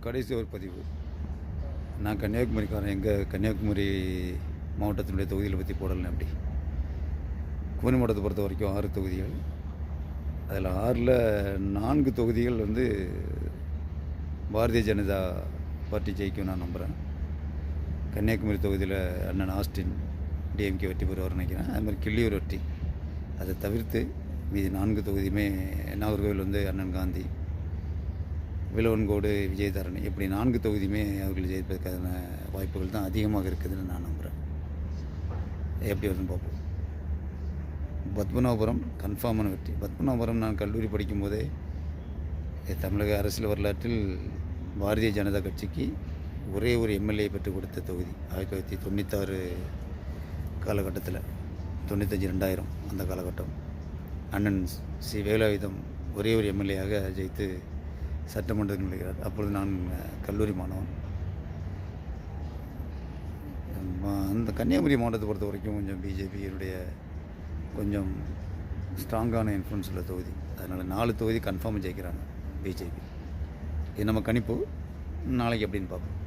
கடைசி ஒரு பதிவு. நான் கன்னியாகுமரிக்காரன். எங்கள் கன்னியாகுமரி மாவட்டத்தினுடைய தொகுதிகளை பற்றி போடலை அப்படி. குமரி மாவட்டத்தை பொறுத்த வரைக்கும் 6 தொகுதிகள். அதில் 6ல் 4 தொகுதிகள் வந்து பாரதிய ஜனதா பார்ட்டி ஜெயிக்கும் நான் நம்புகிறேன். கன்னியாகுமரி தொகுதியில் அண்ணன் ஆஸ்டின் டிஎம்கே வெற்றி பெறுவார்னு நினைக்கிறேன். அது மாதிரி கிள்ளியூர் வெற்றி. அதை தவிர்த்து மீதி 4 தொகுதியுமே நாகர்கோவில் வந்து அண்ணன் காந்தி, விலவன்கோடு விஜயதாரணி, இப்படி 4 தொகுதியுமே அவர்கள் ஜெயிப்பதற்கான வாய்ப்புகள் தான் அதிகமாக இருக்குதுன்னு நான் நம்புகிறேன். எப்படி வருதுன்னு பார்ப்போம். பத்மநாபபுரம் கன்ஃபார்மான வெற்றி. பத்மநாபபுரம் நான் கல்லூரி படிக்கும்போதே தமிழக அரசியல் வரலாற்றில் பாரதிய ஜனதா கட்சிக்கு ஒரே ஒரு எம்எல்ஏ பெற்றுக் கொடுத்த தொகுதி. 1996 காலகட்டத்தில், 95-2000 அந்த காலகட்டம். அண்ணன் சி வேலாயுதம் ஒரே ஒரு எம்எல்ஏயாக ஜெயித்து சட்டமன்றத்தில் நுழைகிறார். அப்பொழுது நான் கல்லூரி மாணவன். அந்த கன்னியாகுமரி மாவட்டத்தை பொறுத்த வரைக்கும் கொஞ்சம் பிஜேபியினுடைய கொஞ்சம் ஸ்ட்ராங்கான இன்ஃப்ளூன்ஸ் உள்ள தொகுதி. அதனால் 4 தொகுதி கன்ஃபார்மாக ஜெயிக்கிறாங்க பிஜேபி. இது நம்ம கணிப்பு. நாளைக்கு எப்படின்னு பார்ப்போம்.